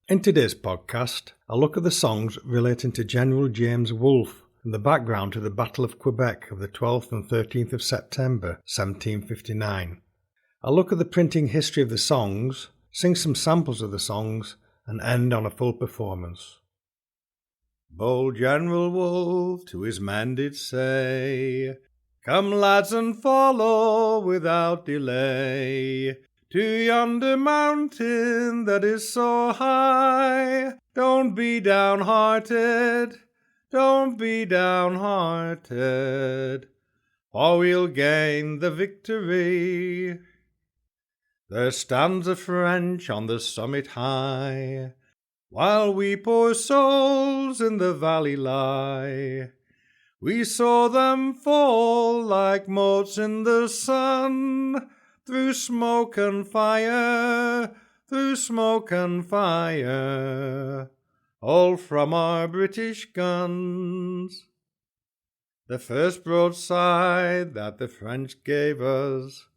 In today's podcast, I'll look at the songs relating to General James Wolfe and the background to the Battle of Quebec of the 12th and 13th of September 1759. I'll look at the printing history of the songs, sing some samples of the songs, and end on a full performance. Bold General Wolfe to his men did say, "Come lads and follow without delay, to yonder mountain that is so high. Don't be downhearted, don't be downhearted, for we'll gain the victory. There stands the French on the summit high, while we poor souls in the valley lie. We saw them fall like motes in the sun, through smoke and fire, through smoke and fire, all from our British guns. The first broadside that the French gave us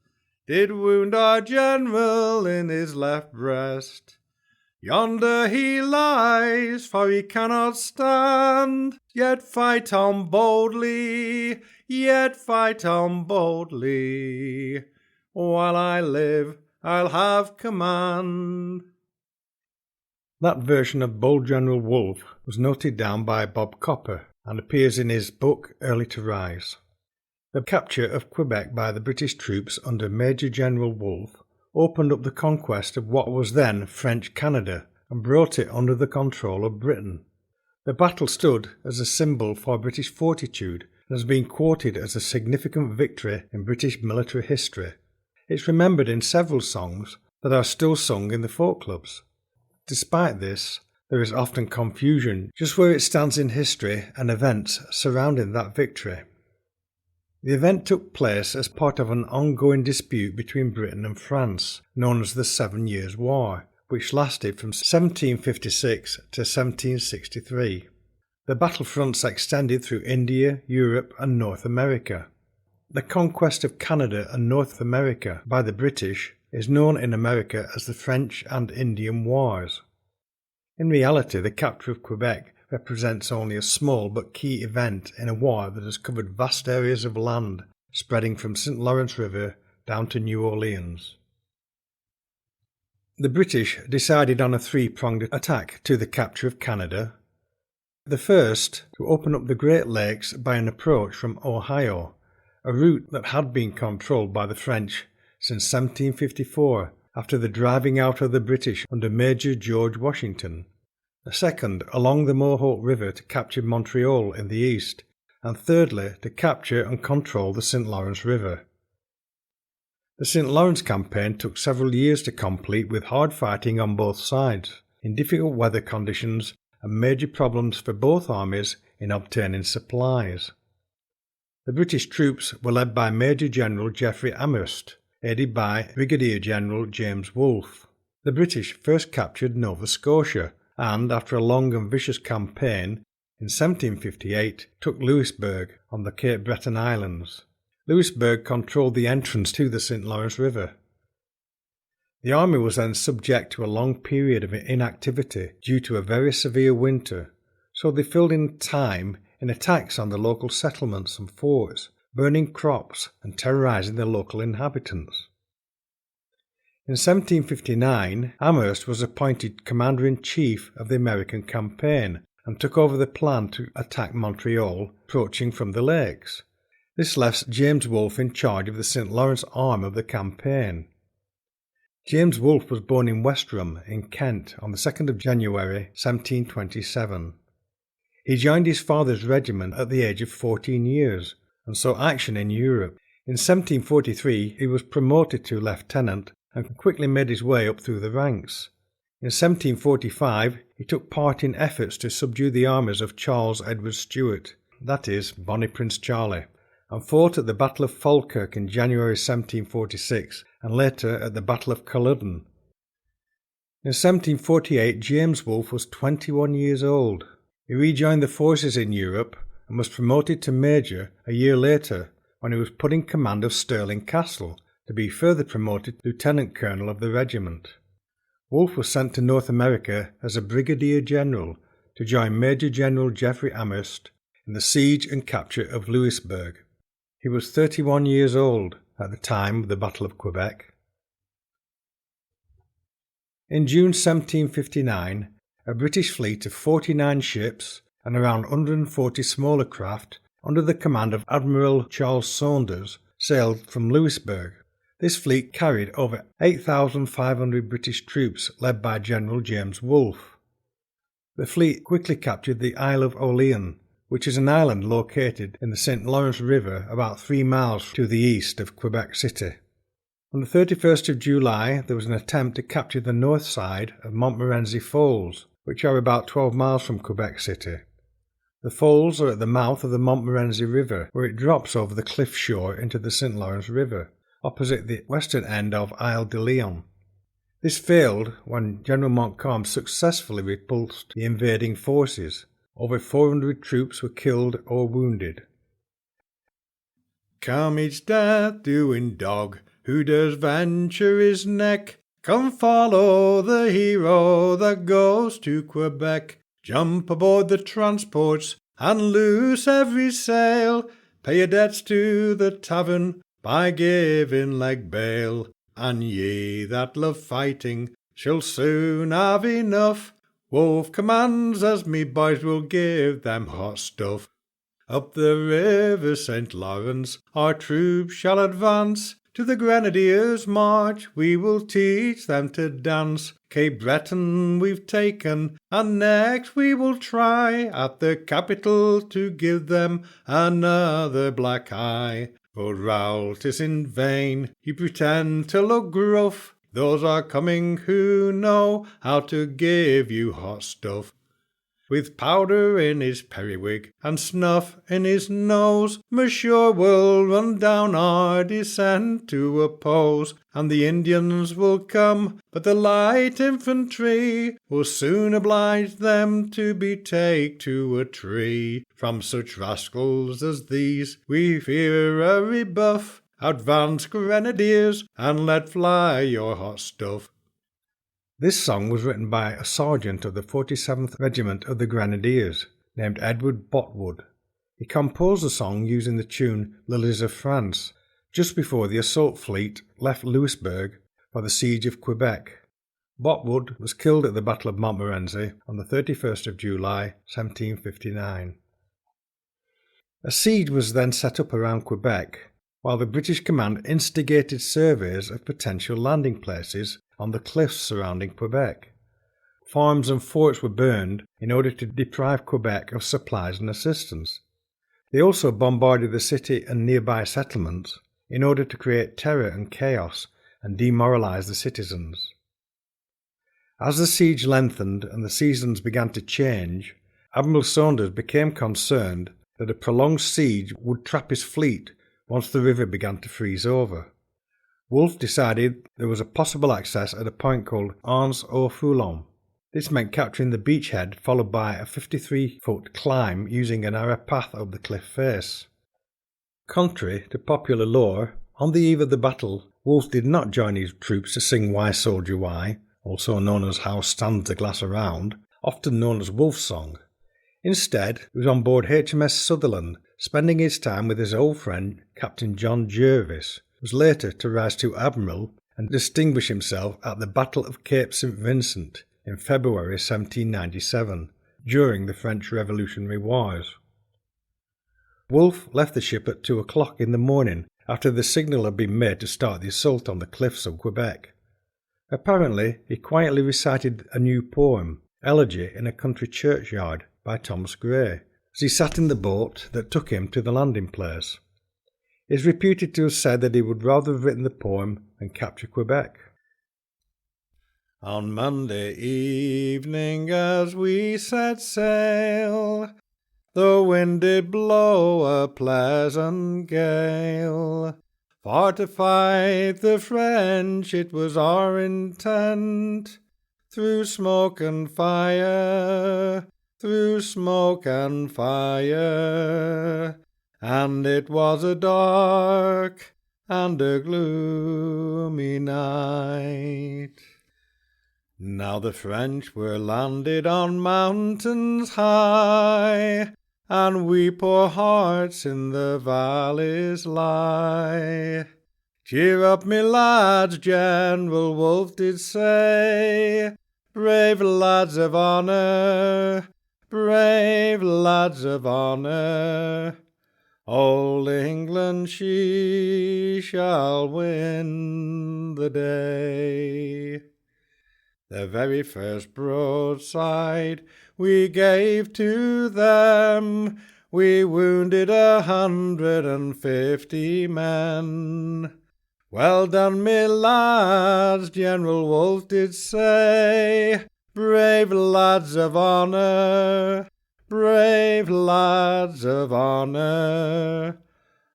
did wound our general in his left breast. Yonder he lies, for he cannot stand, yet fight on boldly, yet fight on boldly. While I live, I'll have command." That version of Bold General Wolfe was noted down by Bob Copper and appears in his book Early to Rise. The capture of Quebec by the British troops under Major General Wolfe opened up the conquest of what was then French Canada and brought it under the control of Britain. The battle stood as a symbol for British fortitude and has been quoted as a significant victory in British military history. It's remembered in several songs that are still sung in the folk clubs. Despite this, there is often confusion just where it stands in history and events surrounding that victory. The event took place as part of an ongoing dispute between Britain and France, known as the 7 Years' War, which lasted from 1756 to 1763. The battlefronts extended through India, Europe, and North America. The conquest of Canada and North America by the British is known in America as the French and Indian Wars. In reality, the capture of Quebec represents only a small but key event in a war that has covered vast areas of land spreading from St. Lawrence River down to New Orleans. The British decided on a three-pronged attack to the capture of Canada. The first, to open up the Great Lakes by an approach from Ohio, a route that had been controlled by the French since 1754 after the driving out of the British under Major George Washington. The second, along the Mohawk River to capture Montreal in the east, and thirdly, to capture and control the St. Lawrence River. The St. Lawrence campaign took several years to complete with hard fighting on both sides, in difficult weather conditions and major problems for both armies in obtaining supplies. The British troops were led by Major General Geoffrey Amherst, aided by Brigadier General James Wolfe. The British first captured Nova Scotia and, after a long and vicious campaign, in 1758 took Louisbourg on the Cape Breton Islands. Louisbourg controlled the entrance to the St. Lawrence River. The army was then subject to a long period of inactivity due to a very severe winter, so they filled in time in attacks on the local settlements and forts, burning crops and terrorizing the local inhabitants. In 1759, Amherst was appointed Commander-in-Chief of the American campaign and took over the plan to attack Montreal, approaching from the lakes. This left James Wolfe in charge of the St. Lawrence arm of the campaign. James Wolfe was born in Westerham in Kent on the 2nd of January 1727. He joined his father's regiment at the age of 14 years and saw action in Europe. In 1743 he was promoted to lieutenant and quickly made his way up through the ranks. In 1745 he took part in efforts to subdue the armies of Charles Edward Stuart, that is, Bonnie Prince Charlie, and fought at the Battle of Falkirk in January 1746 and later at the Battle of Culloden. In 1748 James Wolfe was 21 years old. He rejoined the forces in Europe and was promoted to Major a year later when he was put in command of Stirling Castle, to be further promoted Lieutenant Colonel of the regiment. Wolfe was sent to North America as a brigadier general to join Major General Jeffrey Amherst in the siege and capture of Louisbourg. He was 31 years old at the time of the Battle of Quebec. In June 1759, a British fleet of 49 ships and around 140 smaller craft under the command of Admiral Charles Saunders sailed from Louisbourg. This fleet carried over 8,500 British troops led by General James Wolfe. The fleet quickly captured the Isle of Orleans, which is an island located in the St. Lawrence River about 3 miles to the east of Quebec City. On the 31st of July, there was an attempt to capture the north side of Montmorency Falls, which are about 12 miles from Quebec City. The falls are at the mouth of the Montmorency River, where it drops over the cliff shore into the St. Lawrence River, opposite the western end of Isle de Leon. This failed when General Montcalm successfully repulsed the invading forces. Over 400 troops were killed or wounded. Come each death-doing dog, who dares venture his neck, come follow the hero that goes to Quebec. Jump aboard the transports and loose every sail. Pay your debts to the tavern by giving leg bail. And ye that love fighting shall soon have enough. Wolfe commands as me boys will give them hot stuff. Up the river St. Lawrence our troops shall advance. To the Grenadiers' march we will teach them to dance. Cape Breton we've taken, and next we will try at the capital to give them another black eye. For Raoul 'tis in vain you pretend to look gruff. Those are coming who know how to give you hot stuff. With powder in his periwig and snuff in his nose, Monsieur will run down our descent to oppose, and the Indians will come, but the light infantry will soon oblige them to betake to a tree. From such rascals as these we fear a rebuff. Advance, Grenadiers, and let fly your hot stuff. This song was written by a sergeant of the 47th Regiment of the Grenadiers, named Edward Botwood. He composed the song using the tune Lilies of France, just before the assault fleet left Louisbourg for the siege of Quebec. Botwood was killed at the Battle of Montmorency on the 31st of July, 1759. A siege was then set up around Quebec, while the British command instigated surveys of potential landing places on the cliffs surrounding Quebec. Farms and forts were burned in order to deprive Quebec of supplies and assistance. They also bombarded the city and nearby settlements in order to create terror and chaos and demoralize the citizens. As the siege lengthened and the seasons began to change, Admiral Saunders became concerned that a prolonged siege would trap his fleet once the river began to freeze over. Wolfe decided there was a possible access at a point called Anse-au-Foulon. This meant capturing the beachhead followed by a 53-foot climb using a narrow path up the cliff face. Contrary to popular lore, on the eve of the battle, Wolfe did not join his troops to sing Why Soldier Why, also known as How Stands the Glass Around, often known as Wolfe's Song. Instead, he was on board HMS Sutherland, spending his time with his old friend Captain John Jervis, who was later to rise to admiral and distinguish himself at the Battle of Cape St. Vincent in February 1797, during the French Revolutionary Wars. Wolfe left the ship at 2 o'clock in the morning after the signal had been made to start the assault on the cliffs of Quebec. Apparently, he quietly recited a new poem, Elegy in a Country Churchyard, by Thomas Gray, as he sat in the boat that took him to the landing place. He is reputed to have said that he would rather have written the poem than capture Quebec. On Monday evening as we set sail, the wind did blow a pleasant gale. For to fight the French it was our intent, through smoke and fire, through smoke and fire. And it was a dark and a gloomy night. Now the French were landed on mountains high, and we poor hearts in the valleys lie. Cheer up, me lads, General Wolfe did say, brave lads of honour, brave lads of honour. Old England, she shall win the day. The very first broadside we gave to them, we wounded 150 men. Well done, me lads, General Wolfe did say, brave lads of honour, brave lads of honour.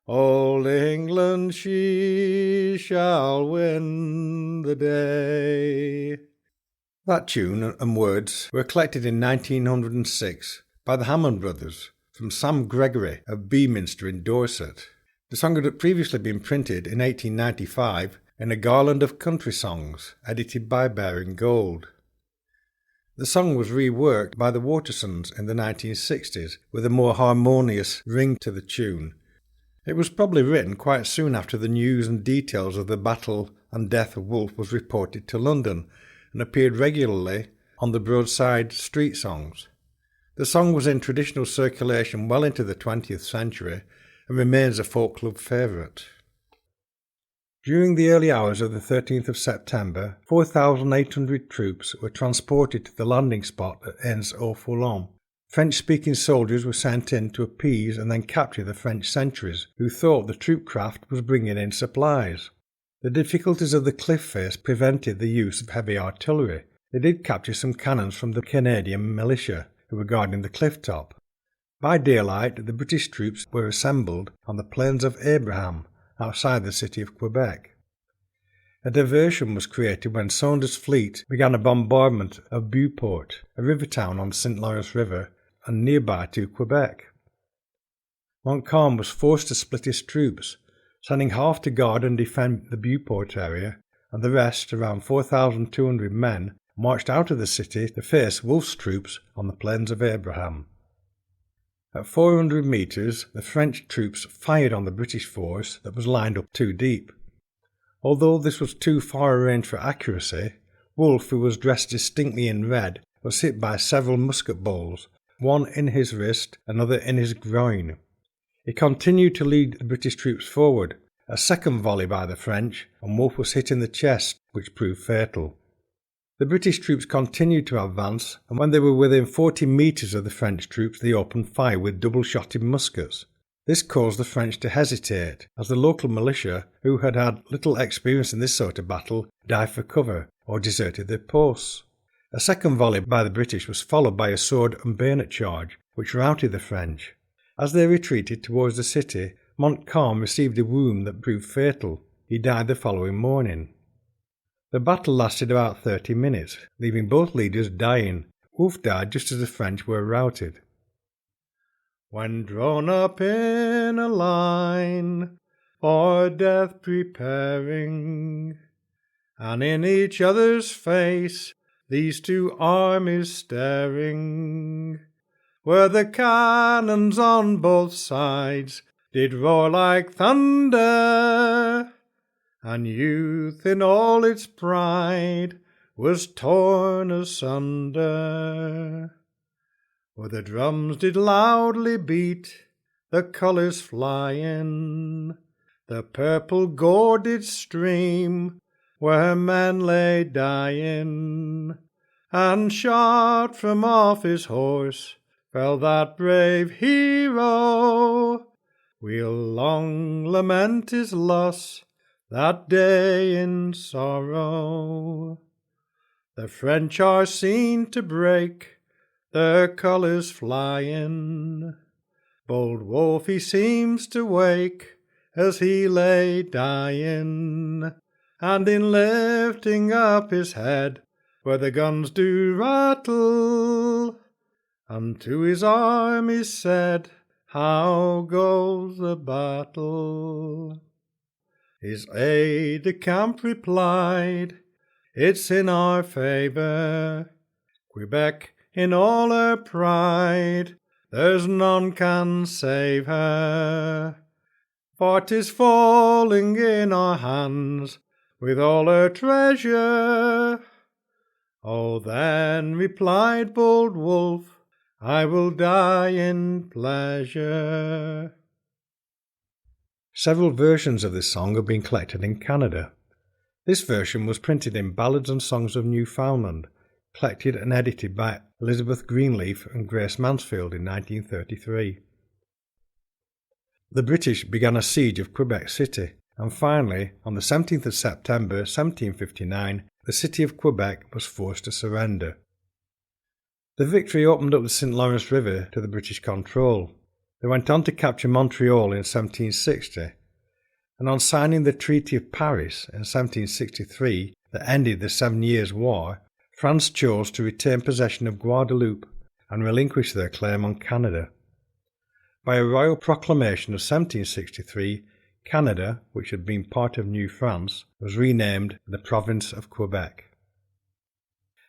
Old England, she shall win the day. That tune and words were collected in 1906 by the Hammond Brothers from Sam Gregory of Beaminster in Dorset. The song had previously been printed in 1895 in a Garland of Country Songs, edited by Baring Gould. The song was reworked by the Watersons in the 1960s with a more harmonious ring to the tune. It was probably written quite soon after the news and details of the battle and death of Wolfe was reported to London, and appeared regularly on the broadside street songs. The song was in traditional circulation well into the 20th century and remains a folk club favourite. During the early hours of the 13th of September, 4,800 troops were transported to the landing spot at Aix-aux-Foulons. French-speaking soldiers were sent in to appease and then capture the French sentries, who thought the troop craft was bringing in supplies. The difficulties of the cliff face prevented the use of heavy artillery. They did capture some cannons from the Canadian militia, who were guarding the cliff top. By daylight, the British troops were assembled on the plains of Abraham, outside the city of Quebec. A diversion was created when Saunders' fleet began a bombardment of Beauport, a river town on the St. Lawrence River and nearby to Quebec. Montcalm was forced to split his troops, sending half to guard and defend the Beauport area, and the rest, around 4,200 men, marched out of the city to face Wolfe's troops on the plains of Abraham. At 400 metres, the French troops fired on the British force that was lined up too deep. Although this was too far a range for accuracy, Wolfe, who was dressed distinctly in red, was hit by several musket balls, one in his wrist, another in his groin. He continued to lead the British troops forward. A second volley by the French, and Wolfe was hit in the chest, which proved fatal. The British troops continued to advance, and when they were within 40 metres of the French troops, they opened fire with double-shotted muskets. This caused the French to hesitate, as the local militia, who had had little experience in this sort of battle, dived for cover or deserted their posts. A second volley by the British was followed by a sword and bayonet charge, which routed the French. As they retreated towards the city, Montcalm received a wound that proved fatal. He died the following morning. The battle lasted about 30 minutes, leaving both leaders dying. Wolfe died just as the French were routed. When drawn up in a line, for death preparing, and in each other's face these two armies staring, where the cannons on both sides did roar like thunder, and youth in all its pride was torn asunder. Where the drums did loudly beat, the colours flying, the purple gore did stream, where men lay dying, and shot from off his horse fell that brave hero. We'll long lament his loss, that day in sorrow. The French are seen to break, their colours flying. Bold Wolfe he seems to wake, as he lay dying, and in lifting up his head, where the guns do rattle, unto his army said, how goes the battle? His aide-de-camp replied, it's in our favour. Quebec in all her pride, there's none can save her. For 'tis falling in our hands with all her treasure. Oh, then replied bold Wolfe, I will die in pleasure. Several versions of this song have been collected in Canada. This version was printed in Ballads and Songs of Newfoundland, collected and edited by Elizabeth Greenleaf and Grace Mansfield in 1933. The British began a siege of Quebec City, and finally, on the 17th of September 1759, the city of Quebec was forced to surrender. The victory opened up the St. Lawrence River to the British control. They went on to capture Montreal in 1760, and on signing the Treaty of Paris in 1763 that ended the 7 Years' War, France chose to retain possession of Guadeloupe and relinquish their claim on Canada. By a royal proclamation of 1763, Canada, which had been part of New France, was renamed the Province of Quebec.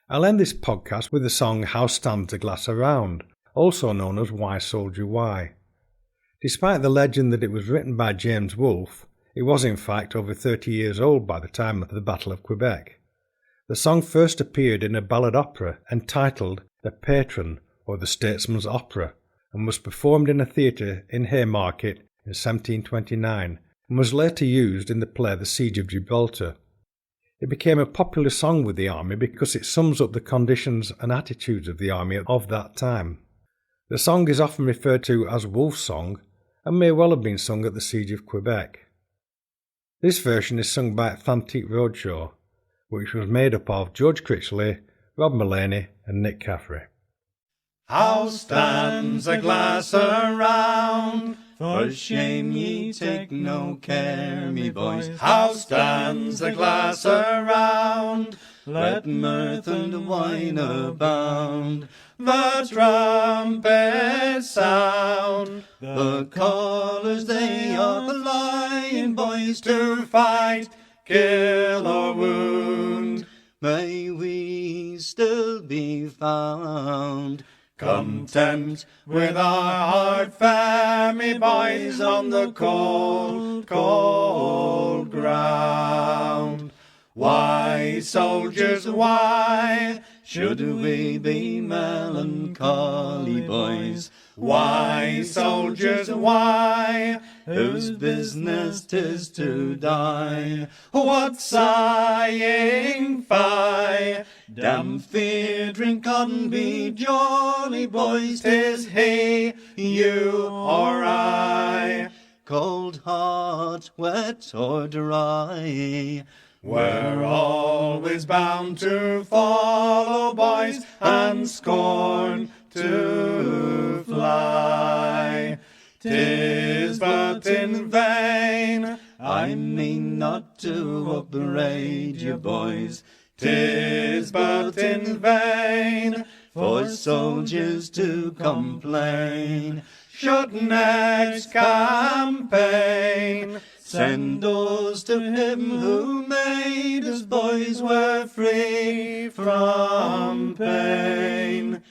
I'll end this podcast with the song How Stands the Glass Around, also known as Why Soldier Why. Despite the legend that it was written by James Wolfe, it was in fact over 30 years old by the time of the Battle of Quebec. The song first appeared in a ballad opera entitled The Patron or the Statesman's Opera, and was performed in a theatre in Haymarket in 1729, and was later used in the play The Siege of Gibraltar. It became a popular song with the army because it sums up the conditions and attitudes of the army of that time. The song is often referred to as Wolfe's song and may well have been sung at the Siege of Quebec. This version is sung by Atlantic Roadshow, which was made up of George Critchley, Rob Mullaney and Nick Caffrey. How stands the glass around? For shame ye take no care, me boys. How stands the glass around? Let mirth and wine abound. The trumpets sound. The colours they are flying, boys, to fight, kill or wound. May we still be found content with our hard fare, me boys, on the cold, cold ground. Why, soldiers, why should we be melancholy, boys? Why, soldiers, why, whose business 'tis to die? What sighing fie? Damn fear, drink on, be jolly, boys, 'tis he, you, or I. Cold heart, wet or dry, we're always bound to follow, boys, and scorn to fly. 'Tis but in vain, I mean not to upbraid you, boys. 'Tis but in vain for soldiers to complain. Should next campaign send us to him who made us, boys, we're free from pain.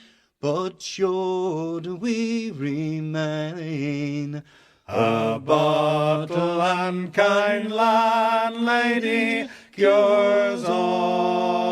But should we remain, a bottle and kind landlady cures all.